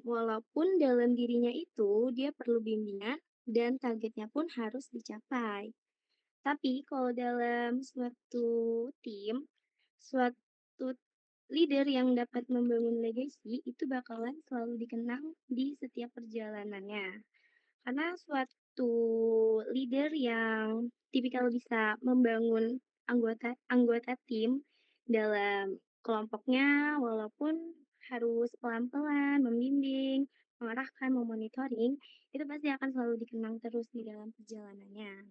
Walaupun dalam dirinya itu dia perlu bimbingan dan targetnya pun harus dicapai. Tapi kalau dalam suatu tim, suatu leader yang dapat membangun legacy itu bakalan selalu dikenang di setiap perjalanannya. Karena suatu leader yang tipikal bisa membangun anggota anggota tim dalam kelompoknya, walaupun harus pelan-pelan membimbing, mengarahkan, memonitoring, itu pasti akan selalu dikenang terus di dalam perjalanannya.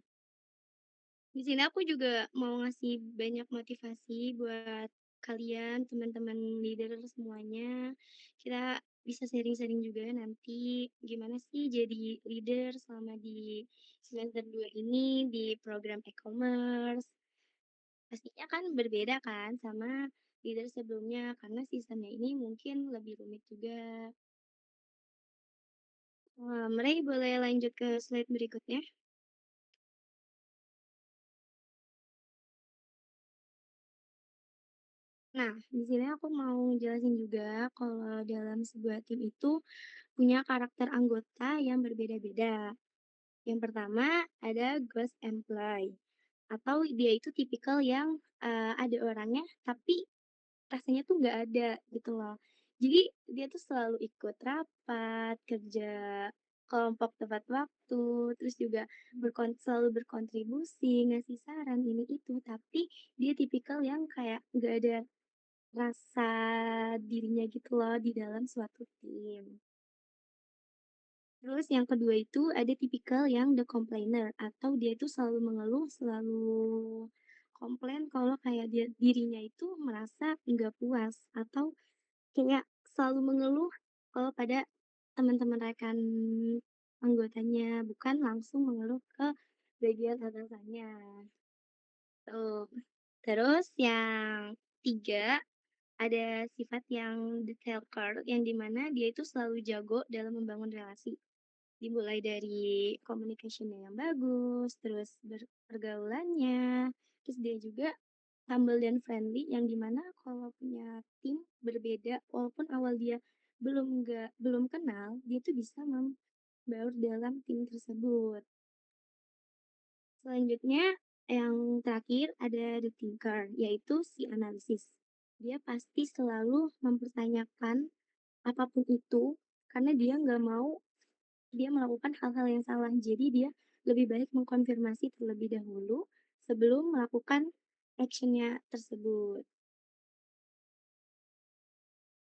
Di sini aku juga mau ngasih banyak motivasi buat kalian, teman-teman leader semuanya. Kita bisa sharing-sharing juga nanti gimana sih jadi leader selama di semester 2 ini di program e-commerce. Pastinya kan berbeda kan sama leader sebelumnya karena sistemnya ini mungkin lebih rumit juga. Mari boleh lanjut ke slide berikutnya. Nah, di sini aku mau jelasin juga kalau dalam sebuah tim itu punya karakter anggota yang berbeda-beda. Yang pertama ada ghost employee atau dia itu tipikal yang ada orangnya tapi rasanya tuh nggak ada gitu loh. Jadi dia tuh selalu ikut rapat, kerja kelompok tepat waktu, terus juga selalu berkontribusi, ngasih saran ini itu, tapi dia tipikal yang kayak nggak ada rasa dirinya gitu loh di dalam suatu tim. Terus yang kedua itu ada tipikal yang the complainer atau dia itu selalu mengeluh, selalu komplain kalau kayak dirinya itu merasa nggak puas atau kayak selalu mengeluh kalau pada teman-teman rekan anggotanya, bukan langsung mengeluh ke bagian atasannya. Tuh. Terus yang 3 ada sifat yang detailed yang dimana dia itu selalu jago dalam membangun relasi. Dimulai dari communication-nya yang bagus, terus pergaulannya, terus dia juga humble dan friendly yang dimana kalau punya tim berbeda walaupun awal dia belum kenal, dia tuh bisa membaur dalam tim tersebut. Selanjutnya yang terakhir ada the thinker, yaitu si analisis. Dia pasti selalu mempertanyakan apapun itu karena dia nggak mau dia melakukan hal-hal yang salah. Jadi dia lebih baik mengkonfirmasi terlebih dahulu sebelum melakukan actionnya tersebut.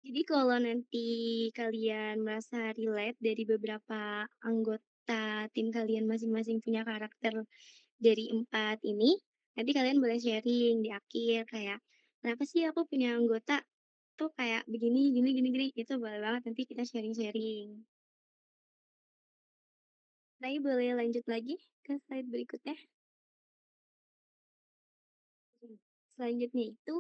Jadi kalau nanti kalian merasa relate dari beberapa anggota tim kalian masing-masing punya karakter dari 4 ini, nanti kalian boleh sharing di akhir kayak, "Kenapa sih aku punya anggota tuh kayak begini gini gini gini?" Itu boleh banget nanti kita sharing-sharing. Tapi boleh lanjut lagi ke slide berikutnya? Selanjutnya itu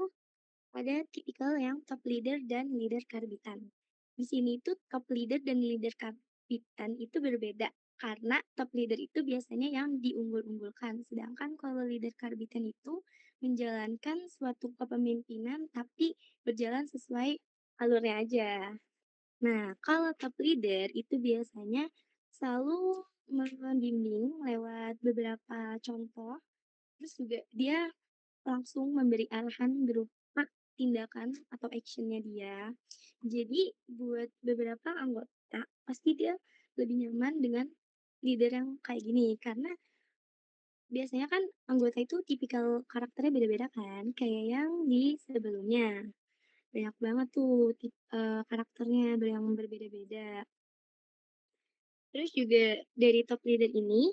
ada tipikal yang top leader dan leader karbitan. Di sini tuh top leader dan leader karbitan itu berbeda karena top leader itu biasanya yang diunggul-unggulkan, sedangkan kalau leader karbitan itu menjalankan suatu kepemimpinan tapi berjalan sesuai alurnya aja. Nah, kalau top leader itu biasanya selalu membimbing lewat beberapa contoh, terus juga dia langsung memberi arahan berupa tindakan atau actionnya dia. Jadi buat beberapa anggota, pasti dia lebih nyaman dengan leader yang kayak gini, karena biasanya kan anggota itu tipikal karakternya beda-beda kan, kayak yang di sebelumnya. Banyak banget tuh karakternya yang berbeda-beda. Terus juga dari top leader ini,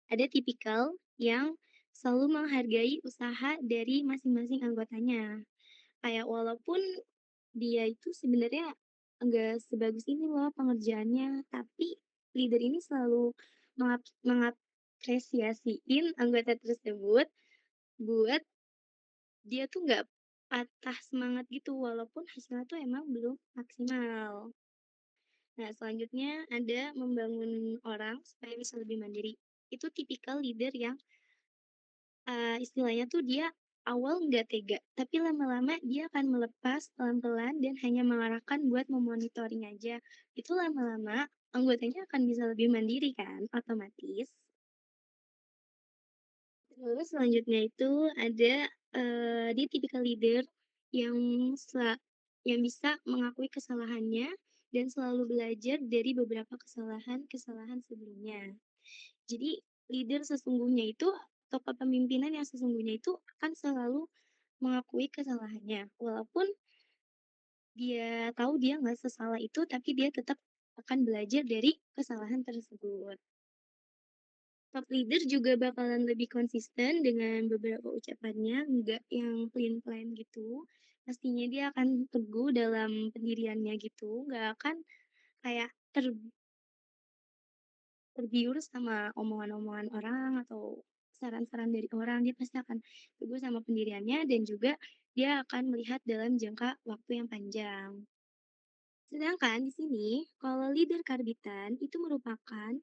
ada tipikal yang selalu menghargai usaha dari masing-masing anggotanya. Kayak walaupun dia itu sebenarnya enggak sebagus ini loh pengerjaannya, tapi leader ini selalu mengapresiasiin anggota tersebut buat dia tuh nggak patah semangat gitu walaupun hasilnya tuh emang belum maksimal. Nah, selanjutnya ada membangun orang supaya bisa lebih mandiri. Itu tipikal leader yang istilahnya tuh dia Awal nggak tega, tapi lama-lama dia akan melepas pelan-pelan dan hanya mengarahkan buat memonitoring aja. Itu lama-lama anggotanya akan bisa lebih mandiri kan, otomatis. Terus selanjutnya itu ada, dia tipikal leader yang yang bisa mengakui kesalahannya dan selalu belajar dari beberapa kesalahan-kesalahan sebelumnya. Jadi leader sesungguhnya itu atau kepemimpinan yang sesungguhnya itu akan selalu mengakui kesalahannya, walaupun dia tahu dia nggak sesalah itu, tapi dia tetap akan belajar dari kesalahan tersebut. Top leader juga bakalan lebih konsisten dengan beberapa ucapannya, nggak yang plain-plain gitu. Pastinya dia akan teguh dalam pendiriannya gitu, nggak akan kayak tergiur sama omongan-omongan orang atau saran-saran dari orang. Dia pasti akan teguh sama pendiriannya dan juga dia akan melihat dalam jangka waktu yang panjang. Sedangkan di sini, kalau leader karbitan itu merupakan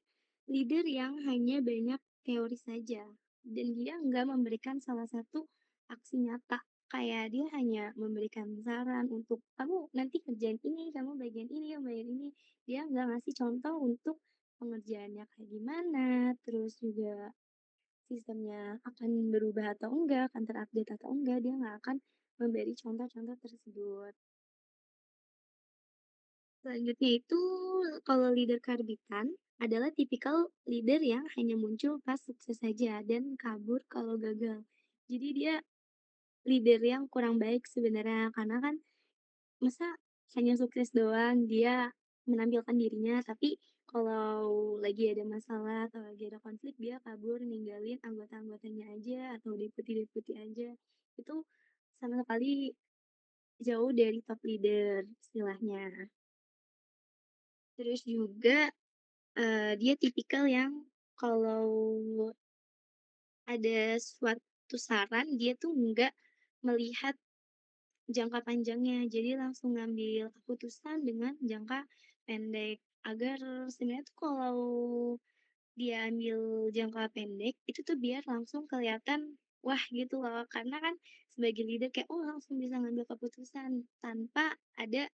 leader yang hanya banyak teori saja, dan dia nggak memberikan salah satu aksi nyata. Kayak dia hanya memberikan saran untuk kamu nanti kerjain ini, kamu bagian ini, kamu bagian ini. Dia nggak ngasih contoh untuk pengerjaannya kayak gimana, terus juga sistemnya akan berubah atau enggak, akan terupdate atau enggak, dia nggak akan memberi contoh-contoh tersebut. Selanjutnya itu, kalau leader karbitan adalah tipikal leader yang hanya muncul pas sukses saja dan kabur kalau gagal. Jadi dia leader yang kurang baik sebenarnya, karena kan masa hanya sukses doang dia menampilkan dirinya, tapi kalau lagi ada masalah atau lagi ada konflik dia kabur ninggalin anggota-anggotanya aja atau deputi-deputi aja. Itu sama sekali jauh dari top leader istilahnya. Terus juga dia tipikal yang kalau ada suatu saran, dia tuh nggak melihat jangka panjangnya, jadi langsung ngambil keputusan dengan jangka pendek. Agar sebenarnya tuh kalau dia ambil jangka pendek, itu tuh biar langsung kelihatan, wah gitu loh. Karena kan sebagai leader kayak, oh langsung bisa ngambil keputusan tanpa ada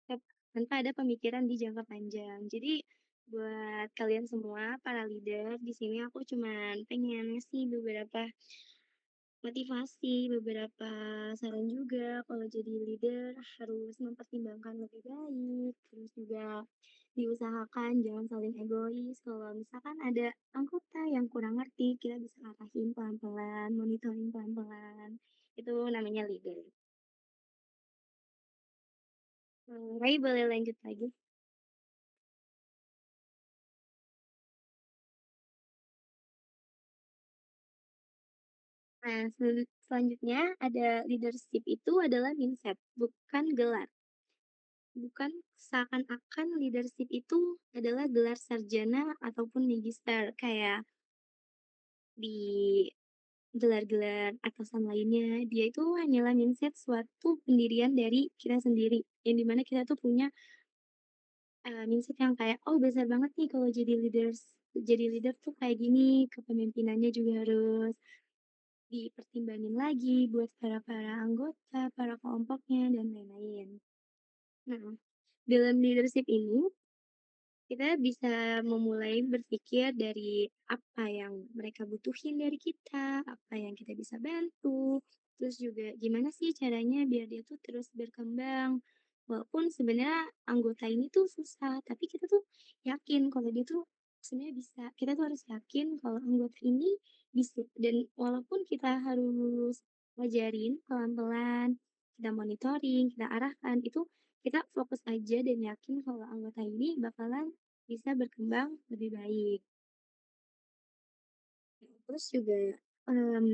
Tap tanpa ada pemikiran di jangka panjang. Jadi, buat kalian semua para leader, di sini aku cuman pengen ngasih beberapa motivasi, beberapa saran juga kalau jadi leader harus mempertimbangkan lebih baik, terus juga diusahakan jangan saling egois. Kalau misalkan ada anggota yang kurang ngerti, kita bisa arahin pelan-pelan, monitoring pelan-pelan. Itu namanya leader. Rai boleh lanjut lagi? Nah, selanjutnya ada leadership itu adalah mindset, bukan gelar. Bukan seakan-akan leadership itu adalah gelar sarjana ataupun magister kayak di gelar-gelar atasan lainnya. Dia itu hanyalah mindset suatu pendirian dari kita sendiri, yang dimana kita tuh punya mindset yang kayak, "Oh, besar banget nih kalau jadi leader tuh kayak gini, kepemimpinannya juga harus dipertimbangin lagi buat para anggota, para kelompoknya, dan lain-lain." Nah, dalam leadership ini, kita bisa memulai berpikir dari apa yang mereka butuhin dari kita, apa yang kita bisa bantu, terus juga gimana sih caranya biar dia tuh terus berkembang. Walaupun sebenarnya anggota ini tuh susah, tapi kita tuh yakin kalau dia tuh sebenarnya bisa. Kita tuh harus yakin kalau anggota ini bisa. Dan walaupun kita harus ngajarin pelan-pelan, kita monitoring, kita arahkan, itu kita fokus aja dan yakin kalau anggota ini bakalan bisa berkembang lebih baik. Terus juga,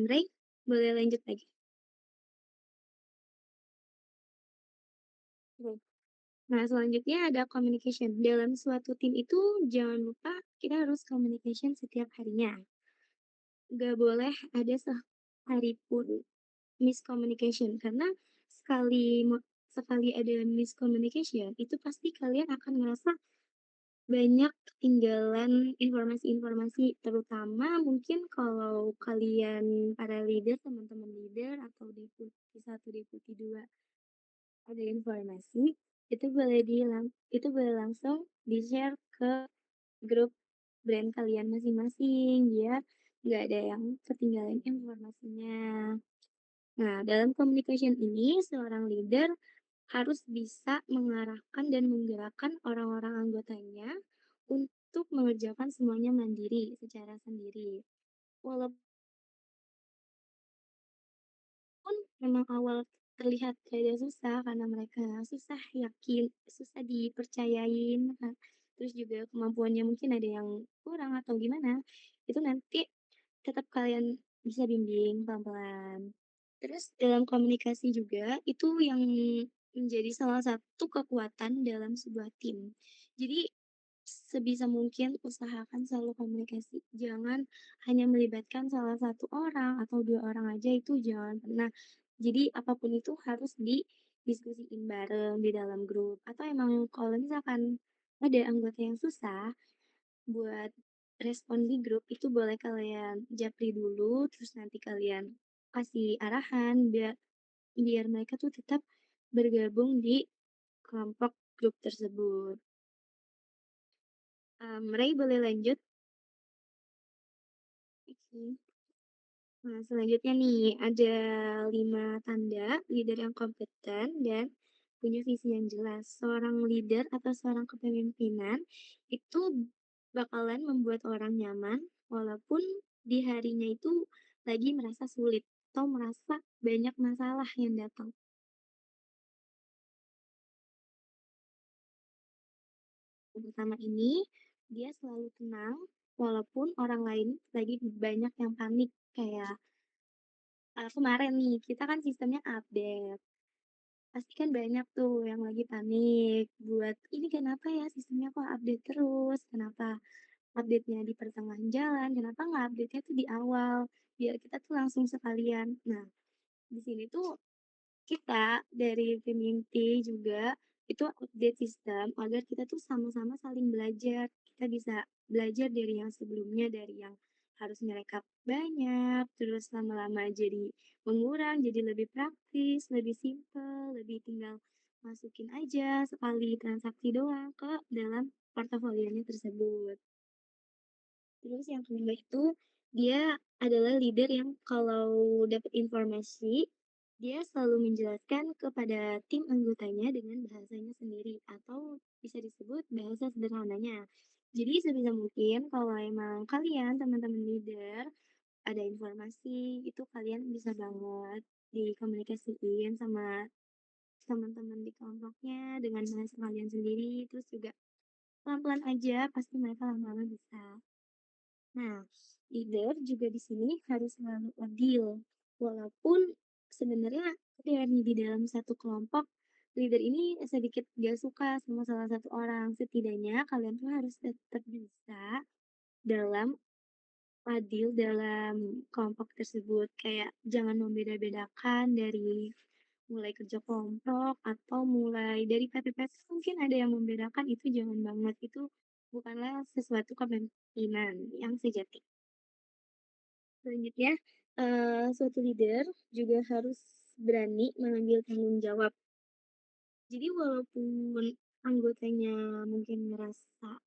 Rey, boleh lanjut lagi? Oke. Nah, selanjutnya ada communication. Dalam suatu tim itu jangan lupa kita harus communication setiap harinya. Nggak boleh ada sehari pun miscommunication, karena sekali sekali ada miscommunication, itu pasti kalian akan ngerasa banyak ketinggalan informasi-informasi, terutama mungkin kalau kalian para leader, teman-teman leader atau deputi 1, deputi 2 ada informasi, itu boleh langsung di-share ke grup brand kalian masing-masing, biar nggak ada yang ketinggalan informasinya. Nah, dalam communication ini, seorang leader harus bisa mengarahkan dan menggerakkan orang-orang anggotanya untuk mengerjakan semuanya mandiri, secara sendiri. Walaupun memang awal terlihat kayak susah karena mereka susah yakin, susah dipercayain, terus juga kemampuannya mungkin ada yang kurang atau gimana, itu nanti tetap kalian bisa bimbing pelan-pelan. Terus dalam komunikasi juga, itu yang menjadi salah satu kekuatan dalam sebuah tim. Jadi, sebisa mungkin usahakan selalu komunikasi. Jangan hanya melibatkan salah satu orang atau 2 orang aja, itu jangan pernah. Jadi, apapun itu harus didiskusiin bareng di dalam grup. Atau emang kalau misalkan ada anggota yang susah buat respon di grup, itu boleh kalian japri dulu, terus nanti kalian kasih arahan biar biar mereka tuh tetap bergabung di kelompok grup tersebut. Ray boleh lanjut? Oke. Nah, selanjutnya nih, ada 5 tanda leader yang kompeten dan punya visi yang jelas. Seorang leader atau seorang kepemimpinan itu bakalan membuat orang nyaman walaupun di harinya itu lagi merasa sulit atau merasa banyak masalah yang datang. Yang pertama ini, dia selalu tenang walaupun orang lain lagi banyak yang panik. Kayak kemarin nih, kita kan sistemnya update. Pasti kan banyak tuh yang lagi panik buat, "Ini kenapa ya sistemnya kok update terus? Kenapa update-nya di pertengahan jalan? Kenapa nggak update-nya tuh di awal? Biar kita tuh langsung sekalian." Nah, di sini tuh kita dari tim inti juga itu update sistem agar kita tuh sama-sama saling belajar. Kita bisa belajar dari yang sebelumnya, dari yang harus ngerekap banyak, terus lama-lama jadi mengurang, jadi lebih praktis, lebih simpel, lebih tinggal masukin aja sekali transaksi doang ke dalam portofolionya tersebut. Terus yang kedua itu, dia adalah leader yang kalau dapat informasi, dia selalu menjelaskan kepada tim anggotanya dengan bahasanya sendiri atau bisa disebut bahasa sederhananya. Jadi sebisa mungkin kalau emang kalian teman-teman leader ada informasi, itu kalian bisa banget dikomunikasiin sama teman-teman di kelompoknya dengan bahasa kalian sendiri, terus juga pelan-pelan aja pasti mereka lama-lama bisa. Nah, leader juga di sini harus selalu adil. Walaupun sebenarnya dari di dalam satu kelompok, leader ini sedikit gak suka sama salah satu orang. Setidaknya kalian tuh harus tetap bisa dalam adil dalam kelompok tersebut. Kayak jangan membeda-bedakan dari mulai kerja kelompok atau mulai dari PT-PT mungkin ada yang membedakan, itu jangan banget. Itu bukanlah sesuatu kepemimpinan yang sejati. Selanjutnya, suatu leader juga harus berani mengambil tanggung jawab. Jadi walaupun anggotanya mungkin ngerasa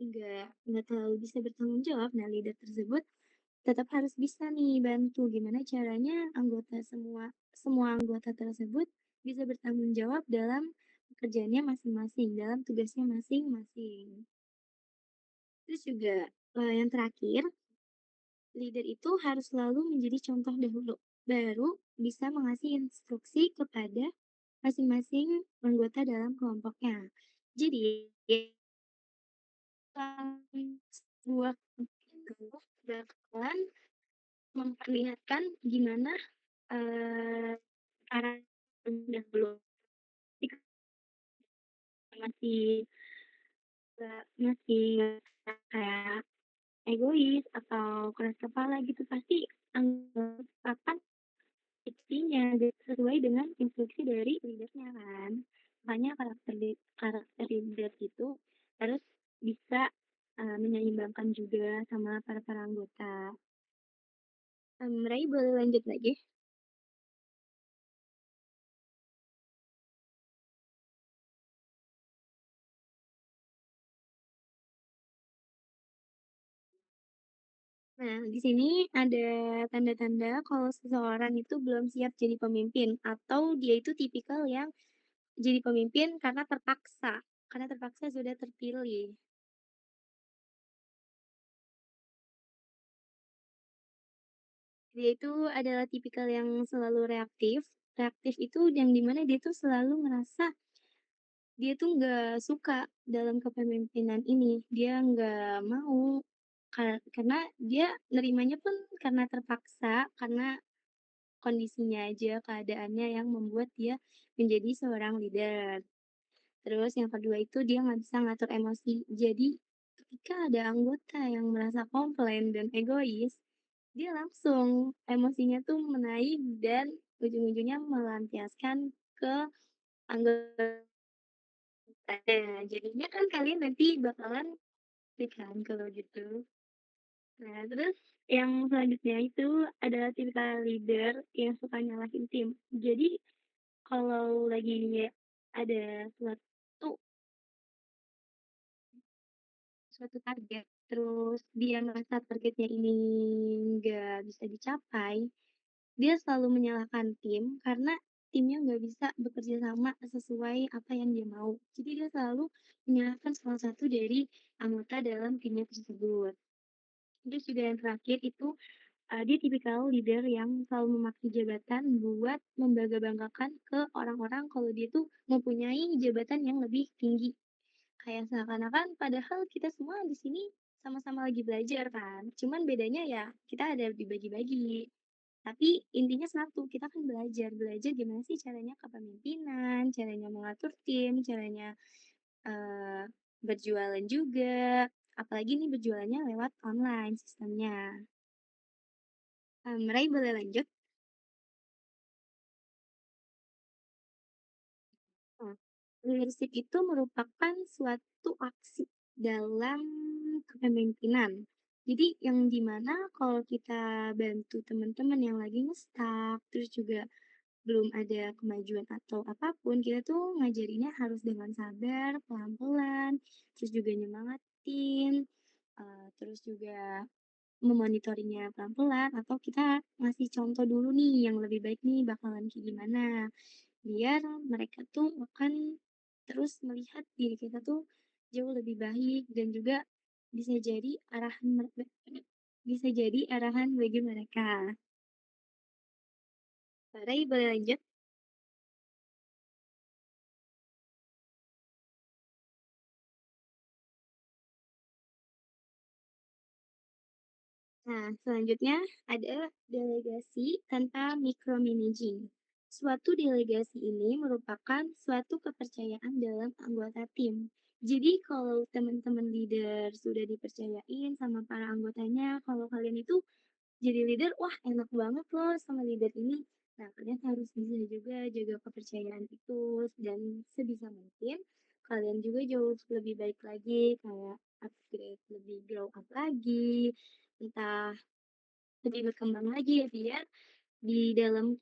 nggak terlalu bisa bertanggung jawab, nah leader tersebut tetap harus bisa nih bantu gimana caranya semua anggota tersebut bisa bertanggung jawab dalam pekerjaannya masing-masing, dalam tugasnya masing-masing. Terus juga, yang terakhir, leader itu harus selalu menjadi contoh dahulu, baru bisa mengasih instruksi kepada masing-masing anggota dalam kelompoknya. Jadi, sebuah itu bakalan memperlihatkan gimana cara dahulu ketika masih masih kayak egois atau keras kepala gitu, pasti akan intinya sesuai dengan instruksi dari leader-nya kan. Makanya karakter leader itu harus menyeimbangkan juga sama para anggota. Rai boleh lanjut lagi? Nah, di sini ada tanda-tanda kalau seseorang itu belum siap jadi pemimpin atau dia itu tipikal yang jadi pemimpin karena terpaksa sudah terpilih. Dia itu adalah tipikal yang selalu reaktif. Reaktif itu yang dimana dia tuh selalu ngerasa dia tuh nggak suka dalam kepemimpinan ini. Dia nggak mau karena dia nerimanya pun karena terpaksa, karena kondisinya aja, keadaannya yang membuat dia menjadi seorang leader. Terus yang kedua itu dia nggak bisa ngatur emosi. Jadi ketika ada anggota yang merasa komplain dan egois, dia langsung emosinya tuh menaik dan ujung-ujungnya melampiaskan ke anggotanya. Jadinya kan kalian nanti bakalan kan kalau gitu. Nah, terus yang selanjutnya itu adalah tipikal leader yang suka nyalahin tim. Jadi kalau lagi ada suatu suatu target, terus dia merasa targetnya ini nggak bisa dicapai, dia selalu menyalahkan tim karena timnya nggak bisa bekerja sama sesuai apa yang dia mau. Jadi dia selalu menyalahkan salah satu dari anggota dalam timnya tersebut. Terus juga yang terakhir itu dia tipikal leader yang selalu memakai jabatan buat membangga-banggakan ke orang-orang kalau dia tuh mempunyai jabatan yang lebih tinggi. Kayak seakan-akan padahal kita semua di sini sama-sama lagi belajar kan. Cuman bedanya ya kita ada dibagi-bagi. Tapi intinya satu, kita kan belajar. Belajar gimana sih caranya kepemimpinan, caranya mengatur tim, caranya eh, berjualan juga. Apalagi nih berjualannya lewat online sistemnya. Rai boleh lanjut? Nah, leadership itu merupakan suatu aksi dalam kepemimpinan. Jadi yang dimana kalau kita bantu teman-teman yang lagi nge-stuck, terus juga belum ada kemajuan atau apapun, kita tuh ngajarinnya harus dengan sabar, pelan-pelan, terus juga nyemangatin, terus juga memonitoringnya pelan-pelan, atau kita ngasih contoh dulu nih yang lebih baik nih bakalan kayak gimana. Biar mereka tuh akan terus melihat diri kita tuh jauh lebih baik dan juga bisa jadi arahan bisa jadi arahan bagi mereka. Rai boleh lanjut? Nah, selanjutnya ada delegasi tanpa micromanaging. Suatu delegasi ini merupakan suatu kepercayaan dalam anggota tim. Jadi kalau teman-teman leader sudah dipercayain sama para anggotanya, kalau kalian itu jadi leader, wah enak banget loh sama leader ini. Nah, kalian harus bisa juga jaga kepercayaan itu dan sebisa mungkin kalian juga jauh lebih baik lagi, kayak upgrade, lebih grow up lagi, entah lebih berkembang lagi ya biar di dalam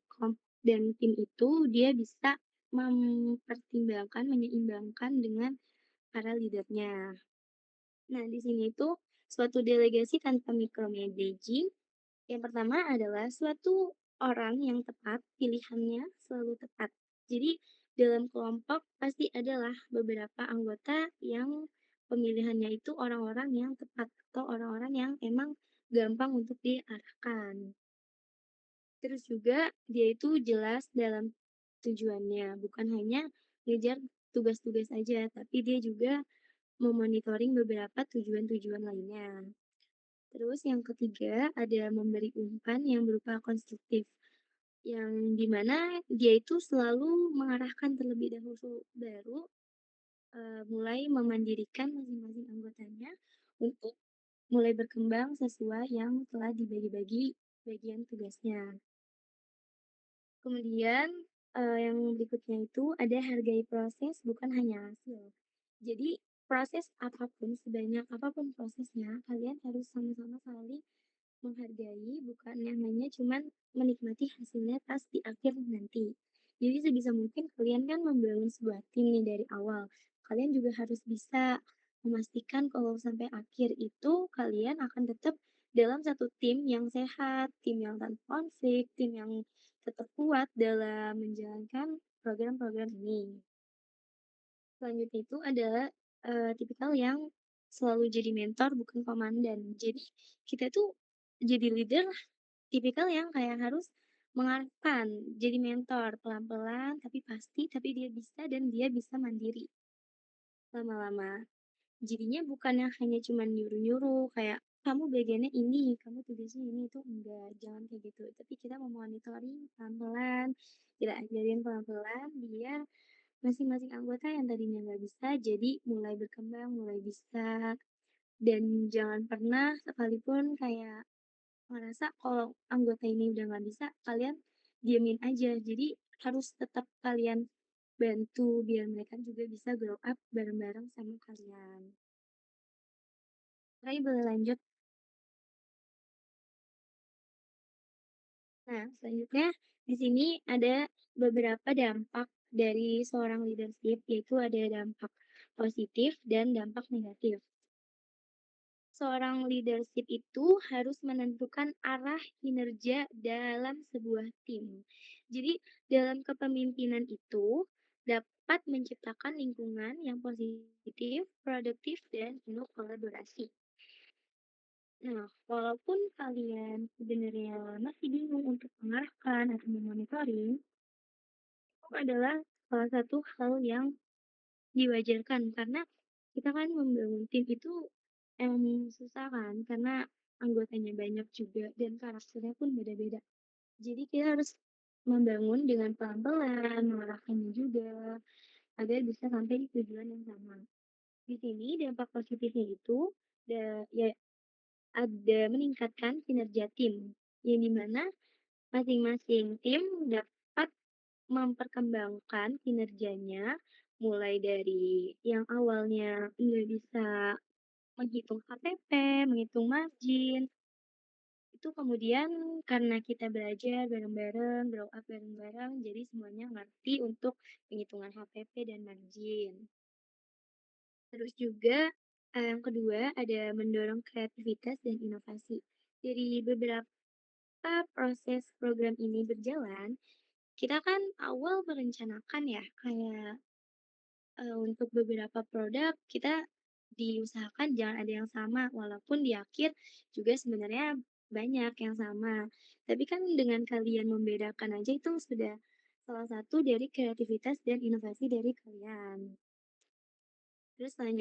dan tim itu dia bisa mempertimbangkan, menyeimbangkan dengan para leadernya. Nah, di sini tuh suatu delegasi tanpa micromanaging yang pertama adalah suatu orang yang tepat, pilihannya selalu tepat. Jadi dalam kelompok pasti adalah beberapa anggota yang pemilihannya itu orang-orang yang tepat atau orang-orang yang emang gampang untuk diarahkan. Terus juga dia itu jelas dalam tujuannya, bukan hanya ngejar tugas-tugas aja, tapi dia juga memonitoring beberapa tujuan-tujuan lainnya. Terus yang ketiga ada memberi umpan yang berupa konstruktif, yang dimana dia itu selalu mengarahkan terlebih dahulu baru mulai memandirikan masing-masing anggotanya untuk mulai berkembang sesuai yang telah dibagi-bagi bagian tugasnya. Kemudian yang berikutnya itu ada hargai proses bukan hanya hasil. Jadi proses apapun, sebanyak apapun prosesnya, kalian harus sama-sama saling menghargai, bukan yang hanya cuman menikmati hasilnya pas di akhir nanti. Jadi sebisa mungkin kalian kan membangun sebuah tim nih dari awal. Kalian juga harus bisa memastikan kalau sampai akhir itu kalian akan tetap dalam satu tim yang sehat, tim yang tanpa konflik, tim yang tetap kuat dalam menjalankan program-program ini. Selanjutnya itu adalah, tipikal yang selalu jadi mentor bukan komandan. Jadi kita tuh jadi leader tipikal yang kayak harus mengarahkan, jadi mentor pelan-pelan tapi pasti, tapi dia bisa dan dia bisa mandiri lama-lama. Jadinya bukan yang hanya cuman nyuruh-nyuruh kayak, "Kamu bagiannya ini, kamu tugasnya ini," itu enggak, jangan kayak gitu. Tapi kita memonitoring pelan-pelan, kita ajarin pelan-pelan biar masing-masing anggota yang tadinya nggak bisa, jadi mulai berkembang, mulai bisa, dan jangan pernah sekalipun kayak ngerasa kalau anggota ini udah nggak bisa, kalian diemin aja. Jadi harus tetap kalian bantu biar mereka juga bisa grow up bareng-bareng sama kalian. Rai boleh lanjut? Nah, selanjutnya di sini ada beberapa dampak dari seorang leadership, yaitu ada dampak positif dan dampak negatif. Seorang leadership itu harus menentukan arah kinerja dalam sebuah tim. Jadi, dalam kepemimpinan itu dapat menciptakan lingkungan yang positif, produktif, dan penuh kolaborasi. Nah, walaupun kalian sebenarnya masih bingung untuk mengarahkan atau memonitoring, itu adalah salah satu hal yang diwajarkan karena kita kan membangun tim itu emang susah kan, karena anggotanya banyak juga dan karakternya pun beda-beda. Jadi kita harus membangun dengan pelan-pelan, mengarahkannya juga agar bisa sampai di tujuan yang sama. Di sini dampak positifnya itu ya ada meningkatkan kinerja tim, yang dimana masing-masing tim dapat memperkembangkan kinerjanya mulai dari yang awalnya nggak bisa menghitung KPP, menghitung margin, itu kemudian karena kita belajar bareng-bareng, grow up bareng-bareng, jadi semuanya ngerti untuk penghitungan HPP dan margin. Terus juga, yang kedua ada mendorong kreativitas dan inovasi. Dari beberapa proses program ini berjalan, kita kan awal merencanakan ya, kayak untuk beberapa produk kita diusahakan jangan ada yang sama, walaupun di akhir juga sebenarnya banyak yang sama. Tapi kan dengan kalian membedakan aja itu sudah salah satu dari kreativitas dan inovasi dari kalian. Terus selanjutnya